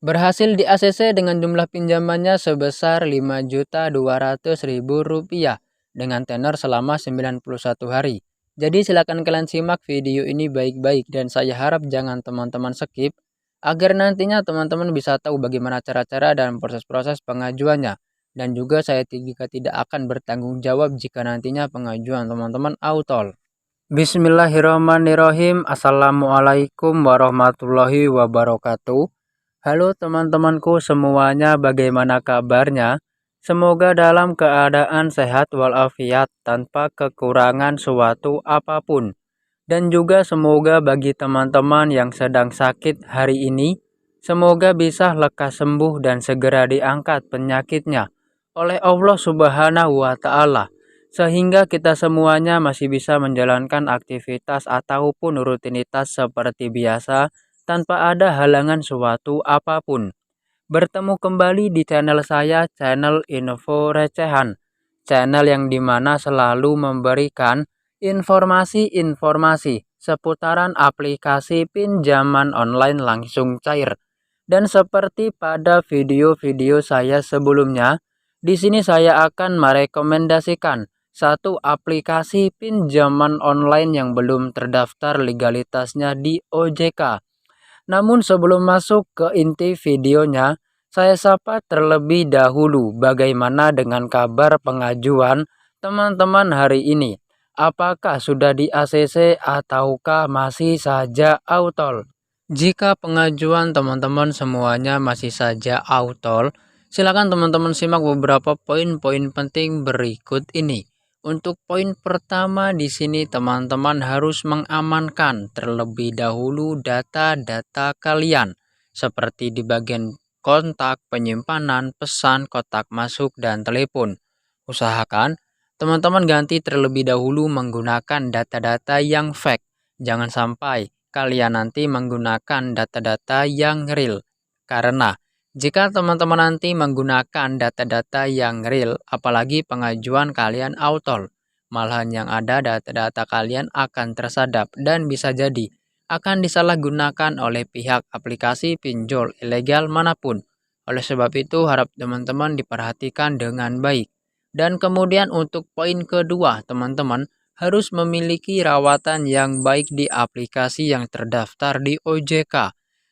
Berhasil di ACC dengan jumlah pinjamannya sebesar Rp5.200.000 dengan tenor selama 91 hari. Jadi silakan kalian simak video ini baik-baik dan saya harap jangan teman-teman skip agar nantinya teman-teman bisa tahu bagaimana cara-cara dan proses-proses pengajuannya. Dan juga saya juga tidak akan bertanggung jawab jika nantinya pengajuan teman-teman autol. Bismillahirrahmanirrahim. Assalamualaikum warahmatullahi wabarakatuh. Halo teman-temanku semuanya, bagaimana kabarnya? Semoga dalam keadaan sehat walafiat tanpa kekurangan suatu apapun. Dan juga semoga bagi teman-teman yang sedang sakit hari ini, semoga bisa lekas sembuh dan segera diangkat penyakitnya oleh Allah Subhanahu wa Ta'ala, sehingga kita semuanya masih bisa menjalankan aktivitas ataupun rutinitas seperti biasa tanpa ada halangan suatu apapun. Bertemu kembali di channel saya, channel Info Recehan, channel yang dimana selalu memberikan informasi-informasi seputaran aplikasi pinjaman online langsung cair. Dan seperti pada video-video saya sebelumnya, di sini saya akan merekomendasikan satu aplikasi pinjaman online yang belum terdaftar legalitasnya di OJK. Namun sebelum masuk ke inti videonya, saya sapa terlebih dahulu bagaimana dengan kabar pengajuan teman-teman hari ini. Apakah sudah di ACC ataukah masih saja autol? Jika pengajuan teman-teman semuanya masih saja autol, silakan teman-teman simak beberapa poin-poin penting berikut ini. Untuk poin pertama di sini teman-teman harus mengamankan terlebih dahulu data-data kalian seperti di bagian kontak, penyimpanan, pesan, kotak masuk, dan telepon. Usahakan teman-teman ganti terlebih dahulu menggunakan data-data yang fake. Jangan sampai kalian nanti menggunakan data-data yang real. Karena jika teman-teman nanti menggunakan data-data yang real, apalagi pengajuan kalian autol, malahan yang ada data-data kalian akan tersadap dan bisa jadi akan disalahgunakan oleh pihak aplikasi pinjol ilegal manapun. Oleh sebab itu harap teman-teman diperhatikan dengan baik. Dan kemudian untuk poin kedua, teman-teman harus memiliki rawatan yang baik di aplikasi yang terdaftar di OJK.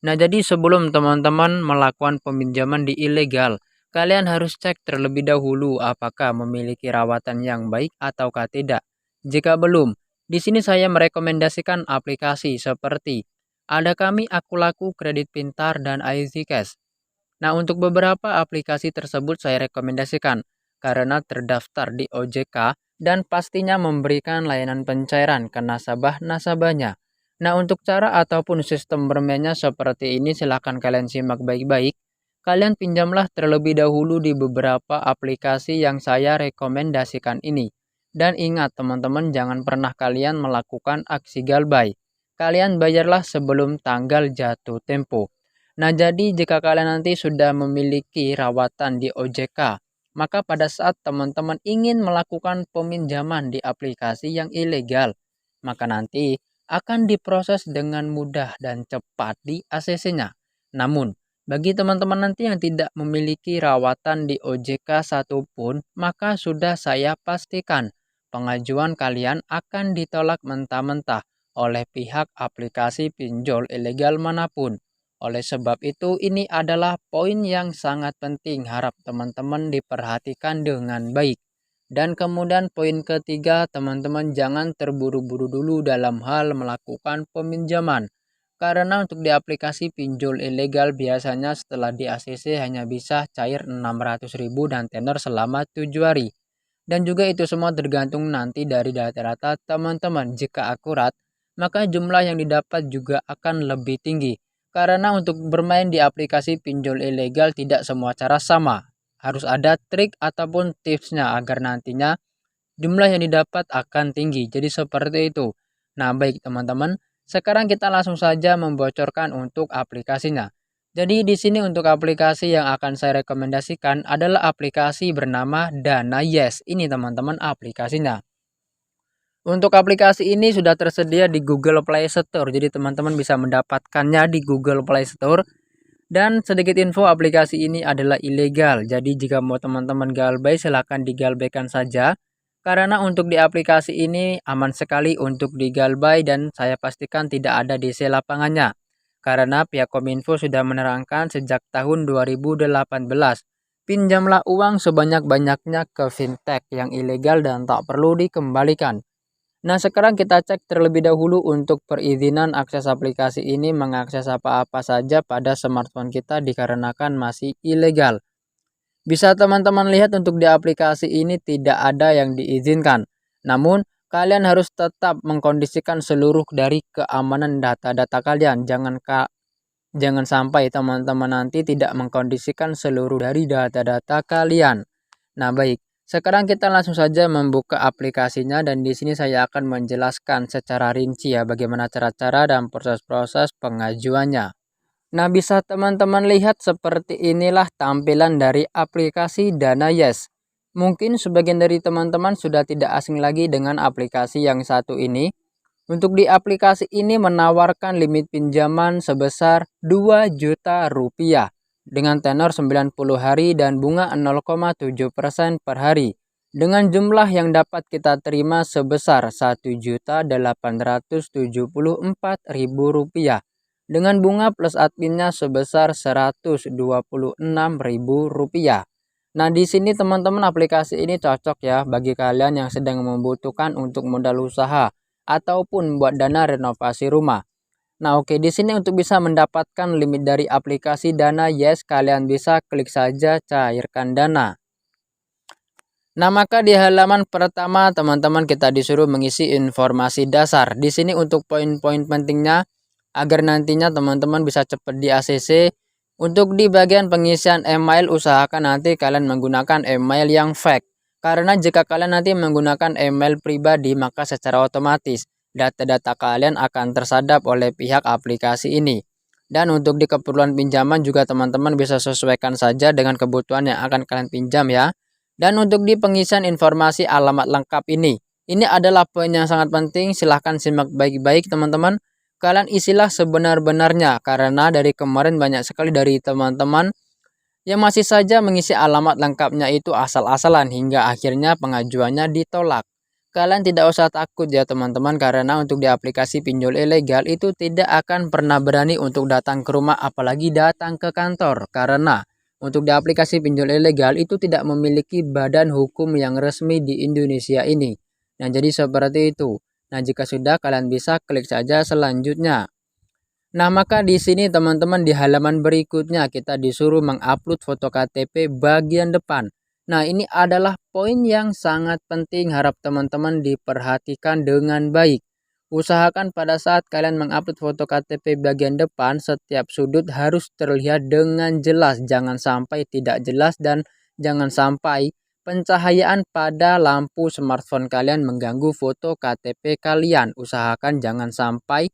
Nah, jadi sebelum teman-teman melakukan peminjaman di ilegal, kalian harus cek terlebih dahulu apakah memiliki rawatan yang baik ataukah tidak. Jika belum, di sini saya merekomendasikan aplikasi seperti Ada Kami, Aku Laku, Kredit Pintar, dan IZ Cash. Nah, untuk beberapa aplikasi tersebut saya rekomendasikan karena terdaftar di OJK dan pastinya memberikan layanan pencairan ke nasabah-nasabahnya. Nah, untuk cara ataupun sistem bermainnya seperti ini silahkan kalian simak baik-baik. Kalian pinjamlah terlebih dahulu di beberapa aplikasi yang saya rekomendasikan ini. Dan ingat teman-teman, jangan pernah kalian melakukan aksi galbay. Kalian bayarlah sebelum tanggal jatuh tempo. Nah, jadi jika kalian nanti sudah memiliki rawatan di OJK, maka pada saat teman-teman ingin melakukan peminjaman di aplikasi yang ilegal, maka nanti akan diproses dengan mudah dan cepat di ACC-nya. Namun, bagi teman-teman nanti yang tidak memiliki rawatan di OJK satupun, maka sudah saya pastikan pengajuan kalian akan ditolak mentah-mentah oleh pihak aplikasi pinjol ilegal manapun. Oleh sebab itu, ini adalah poin yang sangat penting, harap teman-teman diperhatikan dengan baik. Dan kemudian poin ketiga, teman-teman jangan terburu-buru dulu dalam hal melakukan peminjaman. Karena untuk di aplikasi pinjol ilegal biasanya setelah di ACC hanya bisa cair 600.000 dan tenor selama 7 hari. Dan juga itu semua tergantung nanti dari data-data teman-teman. Jika akurat, maka jumlah yang didapat juga akan lebih tinggi. Karena untuk bermain di aplikasi pinjol ilegal tidak semua cara sama. Harus ada trik ataupun tipsnya agar nantinya jumlah yang didapat akan tinggi. Jadi seperti itu. Nah, baik teman-teman, sekarang kita langsung saja membocorkan untuk aplikasinya. Jadi di sini untuk aplikasi yang akan saya rekomendasikan adalah aplikasi bernama Dana Yes. Ini teman-teman aplikasinya. Untuk aplikasi ini sudah tersedia di Google Play Store. Jadi teman-teman bisa mendapatkannya di Google Play Store. Dan sedikit info, aplikasi ini adalah ilegal. Jadi jika mau teman-teman galbay silahkan digalbaykan saja. Karena untuk di aplikasi ini aman sekali untuk digalbay dan saya pastikan tidak ada DC lapangannya. Karena pihak Kominfo sudah menerangkan sejak tahun 2018. Pinjamlah uang sebanyak-banyaknya ke fintech yang ilegal dan tak perlu dikembalikan. Nah, sekarang kita cek terlebih dahulu untuk perizinan akses aplikasi ini mengakses apa-apa saja pada smartphone kita dikarenakan masih ilegal. Bisa teman-teman lihat untuk di aplikasi ini tidak ada yang diizinkan. Namun, kalian harus tetap mengkondisikan seluruh dari keamanan data-data kalian. Jangan sampai teman-teman nanti tidak mengkondisikan seluruh dari data-data kalian. Nah, baik. Sekarang kita langsung saja membuka aplikasinya dan di sini saya akan menjelaskan secara rinci ya bagaimana cara-cara dan proses-proses pengajuannya. Nah, bisa teman-teman lihat seperti inilah tampilan dari aplikasi Dana Yes. Mungkin sebagian dari teman-teman sudah tidak asing lagi dengan aplikasi yang satu ini. Untuk di aplikasi ini menawarkan limit pinjaman sebesar 2 juta rupiah dengan tenor 90 hari dan bunga 0,7% per hari. Dengan jumlah yang dapat kita terima sebesar Rp1.874.000 dengan bunga plus adminnya sebesar Rp126.000. Nah, di sini teman-teman aplikasi ini cocok ya bagi kalian yang sedang membutuhkan untuk modal usaha ataupun buat dana renovasi rumah. Nah, oke, di sini untuk bisa mendapatkan limit dari aplikasi Dana Yes, kalian bisa klik saja cairkan dana. Nah, maka di halaman pertama teman-teman kita disuruh mengisi informasi dasar. Di sini untuk poin-poin pentingnya agar nantinya teman-teman bisa cepat di ACC. Untuk di bagian pengisian email usahakan nanti kalian menggunakan email yang fake. Karena jika kalian nanti menggunakan email pribadi maka secara otomatis data-data kalian akan tersadap oleh pihak aplikasi ini. Dan untuk di keperluan pinjaman juga teman-teman bisa sesuaikan saja dengan kebutuhan yang akan kalian pinjam ya. Dan untuk di pengisian informasi alamat lengkap ini adalah poin yang sangat penting, silahkan simak baik-baik teman-teman. Kalian isilah sebenar-benarnya karena dari kemarin banyak sekali dari teman-teman yang masih saja mengisi alamat lengkapnya itu asal-asalan hingga akhirnya pengajuannya ditolak. Kalian tidak usah takut ya teman-teman karena untuk di aplikasi pinjol ilegal itu tidak akan pernah berani untuk datang ke rumah apalagi datang ke kantor. Karena untuk di aplikasi pinjol ilegal itu tidak memiliki badan hukum yang resmi di Indonesia ini. Nah, jadi seperti itu. Nah, jika sudah kalian bisa klik saja selanjutnya. Nah, maka di sini teman-teman di halaman berikutnya kita disuruh mengupload foto KTP bagian depan. Nah, ini adalah poin yang sangat penting, harap teman-teman diperhatikan dengan baik. Usahakan pada saat kalian mengupload foto KTP bagian depan, setiap sudut harus terlihat dengan jelas. Jangan sampai tidak jelas dan jangan sampai pencahayaan pada lampu smartphone kalian mengganggu foto KTP kalian. Usahakan jangan sampai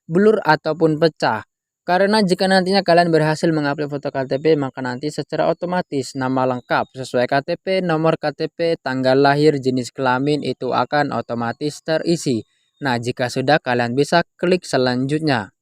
blur ataupun pecah. Karena jika nantinya kalian berhasil mengupload foto KTP, maka nanti secara otomatis nama lengkap sesuai KTP, nomor KTP, tanggal lahir, jenis kelamin itu akan otomatis terisi. Nah, jika sudah kalian bisa klik selanjutnya.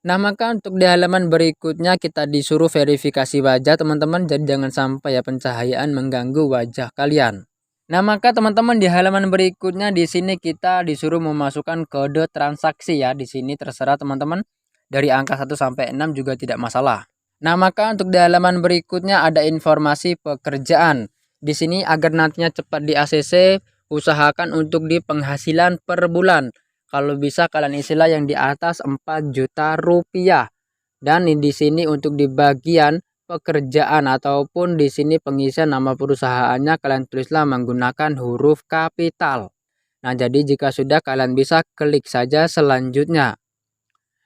Nah, maka untuk di halaman berikutnya kita disuruh verifikasi wajah teman-teman, jadi jangan sampai ya pencahayaan mengganggu wajah kalian. Nah, maka teman-teman di halaman berikutnya di sini kita disuruh memasukkan kode transaksi ya. Di sini terserah teman-teman. Dari angka 1 sampai 6 juga tidak masalah. Nah, maka untuk di halaman berikutnya ada informasi pekerjaan. Di sini agar nantinya cepat di ACC, usahakan untuk di penghasilan per bulan. Kalau bisa kalian isilah yang di atas 4 juta rupiah. Dan di sini untuk di bagian pekerjaan ataupun di sini pengisian nama perusahaannya kalian tulislah menggunakan huruf kapital. Nah, jadi jika sudah kalian bisa klik saja selanjutnya.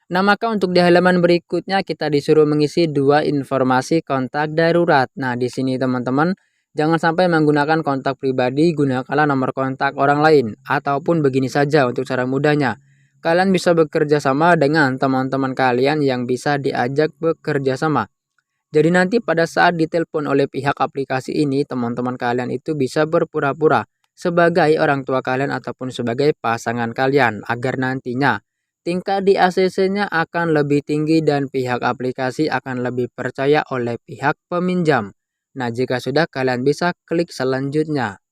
Nah, maka untuk di halaman berikutnya kita disuruh mengisi 2 informasi kontak darurat. Nah, di sini teman-teman jangan sampai menggunakan kontak pribadi, gunakanlah nomor kontak orang lain ataupun begini saja untuk cara mudahnya. Kalian bisa bekerja sama dengan teman-teman kalian yang bisa diajak bekerja sama. Jadi nanti pada saat ditelepon oleh pihak aplikasi ini, teman-teman kalian itu bisa berpura-pura sebagai orang tua kalian ataupun sebagai pasangan kalian agar nantinya tingkat di ACC-nya akan lebih tinggi dan pihak aplikasi akan lebih percaya oleh pihak peminjam. Nah, jika sudah, kalian bisa klik selanjutnya.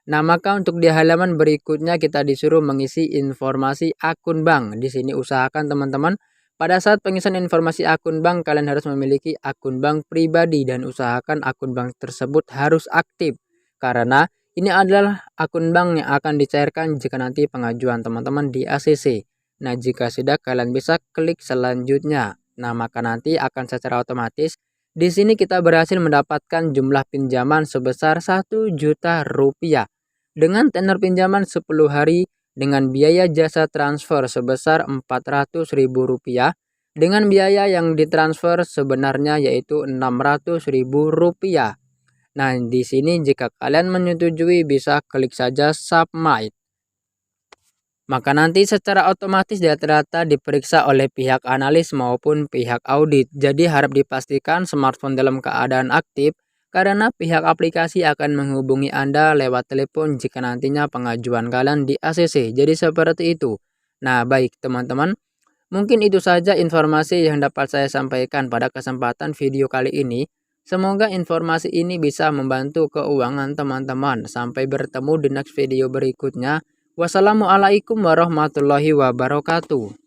Nah, maka untuk di halaman berikutnya kita disuruh mengisi informasi akun bank. Di sini usahakan teman-teman pada saat pengisian informasi akun bank kalian harus memiliki akun bank pribadi dan usahakan akun bank tersebut harus aktif. Karena ini adalah akun bank yang akan dicairkan jika nanti pengajuan teman-teman di ACC. Nah, jika sudah kalian bisa klik selanjutnya. Nah, maka nanti akan secara otomatis di sini kita berhasil mendapatkan jumlah pinjaman sebesar 1 juta rupiah dengan tenor pinjaman 10 hari dengan biaya jasa transfer sebesar 400.000 rupiah dengan biaya yang ditransfer sebenarnya yaitu 600.000 rupiah. Nah, di sini jika kalian menyetujui bisa klik saja submit. Maka nanti secara otomatis data-data diperiksa oleh pihak analis maupun pihak audit. Jadi harap dipastikan smartphone dalam keadaan aktif karena pihak aplikasi akan menghubungi Anda lewat telepon jika nantinya pengajuan kalian di ACC. Jadi seperti itu. Nah, baik teman-teman, mungkin itu saja informasi yang dapat saya sampaikan pada kesempatan video kali ini. Semoga informasi ini bisa membantu keuangan teman-teman. Sampai bertemu di next video berikutnya. Wassalamualaikum warahmatullahi wabarakatuh.